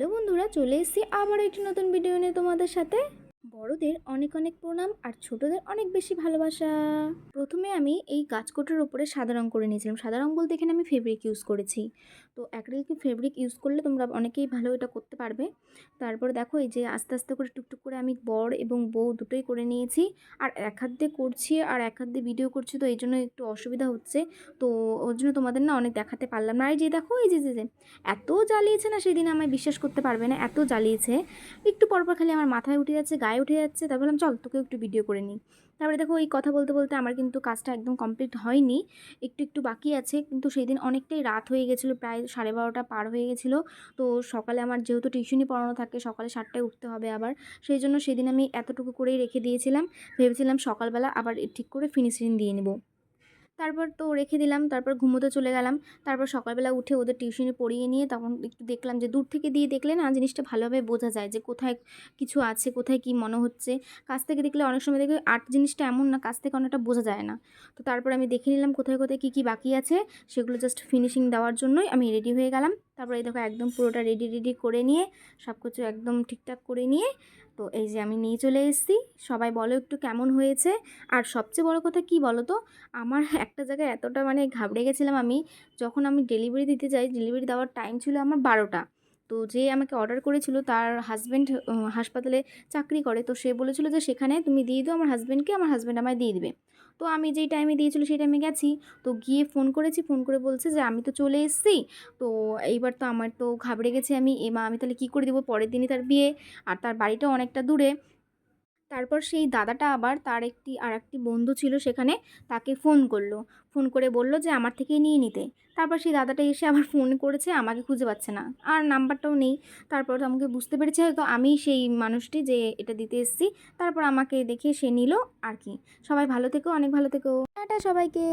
Hello বন্ধুরা, চলে এসেছি আবার একটি নতুন ভিডিও নিয়ে তোমাদের সাথে। বড়দের অনেক অনেক প্রণাম আর ছোটদের অনেক বেশি ভালোবাসা। প্রথমে আমি এই গাছকোটের উপরে সাদা রং করে নিয়েছিলাম। সাদা রং বলতে এখানে আমি ফেব্রিক ইউজ করেছি। তো অ্যাক্রিলিক ফেব্রিক ইউজ করলে তোমরা অনেকেই ভালো এটা করতে পারবে। তারপরে দেখো এই যে আস্তে আস্তে করে টুকটুক করে আমি বর এবং বউ দুটোই করে নিয়েছি। আর এক হাত দিয়ে করছি আর এক হাত দিয়ে ভিডিও করছি, তো এই জন্য একটু অসুবিধা হচ্ছে। তো ওর জন্য তোমাদের না অনেক দেখাতে পারলাম না। আর এই যে দেখো এই যে যে যে এত জ্বালিয়েছে না, সেদিন আমায় বিশ্বাস করতে পারবে না, এত জ্বালিয়েছে। একটু পরপর খালি আমার মাথায় উঠে যাচ্ছে, গায়ে উঠে যাচ্ছে। তারপর বললাম চল তোকে একটু ভিডিও করে নিই। তারপরে দেখো এই কথা বলতে বলতে আমার কিন্তু কাজটা একদম কমপ্লিট হয়নি, একটু একটু বাকি আছে। কিন্তু সেই দিন অনেকটাই রাত হয়ে গেছিলো, প্রায় 12:30 পার হয়ে গেছিলো। তো সকালে আমার যেহেতু টিউশনি পড়ানো থাকে, সকালে 7টায় উঠতে হবে আবার, সেই জন্য সেদিন আমি এতটুকু করেই রেখে দিয়েছিলাম। ভেবেছিলাম সকালবেলা আবার ঠিক করে ফিনিশিং দিয়ে নেবো। তারপর তো রেখে দিলাম, তারপর ঘুমোতে চলে গেলাম। তারপর সকালবেলা উঠে ওদের টিউশনি পড়িয়ে নিয়ে তখন একটু দেখলাম যে দূর থেকে দিয়ে দেখলে না জিনিসটা ভালোভাবে বোঝা যায় যে কোথায় কিছু আছে, কোথায় কি মনে হচ্ছে। কাছ থেকে দেখলে অনেক সময় দেখবে আর্ট জিনিসটা এমন না, কাছ থেকে অনেকটা বোঝা যায় না। তো তারপর আমি দেখে নিলাম কোথায় কোথায় কী কী বাকি আছে, সেগুলো জাস্ট ফিনিশিং দেওয়ার জন্যই আমি রেডি হয়ে গেলাম। তারপরে এই দেখো একদম পুরোটা রেডি রেডি করে নিয়ে সব কিছু একদম ঠিকঠাক করে নিয়ে তো এই যে আমি নিয়ে চলে এসেছি। সবাই বলো একটু কেমন হয়েছে। আর সবচেয়ে বড় কথা কি বলো তো, আমার একটা জায়গায় এতটা ঘাবড়ে গেছিলাম আমি, যখন আমি ডেলিভারি দিতে যাই, ডেলিভারি দেওয়ার টাইম ছিল আমার 12টা। তো যে আমাকে অর্ডার করেছিল তার হাজব্যান্ড হাসপাতালে চাকরি করে, তো সে বলেছিল যে সেখানে তুমি দিয়ে দিও আমার হাজব্যান্ডকে, আমার হাজব্যান্ড আমায় দিয়ে দিবে। তো আমি যেই টাইমে দিয়েছিল সেই টাইমে গেছি। তো গিয়ে ফোন করেছি, ফোন করে বলছে যে আমি তো চলে এসেছি। তো এইবার তো আমার তো ঘাবড়ে গেছি আমি, আমি তাহলে কী করে দেবো, পরের দিনই তার বিয়ে, আর তার বাড়িটাও অনেকটা দূরে। তারপর সেই দাদাটা আবার তার আরেকটি বন্ধু ছিল সেখানে, তাকে ফোন করলো। ফোন করে বলল যে আমার থেকেই নিয়ে নিতে। তারপর সেই দাদাটা এসে আবার ফোন করেছে, আমাকে খুঁজে পাচ্ছে না, আর নাম্বারটাও নেই। তারপর তো আমাকে বুঝতে পেরেছে হয়তো আমি সেই মানুষটি যে এটা দিতে এসেছি। তারপর আমাকে দেখে সে নিল আর কি। সবাই ভালো থেকো, অনেক ভালো থেকো, টাটা সবাইকে।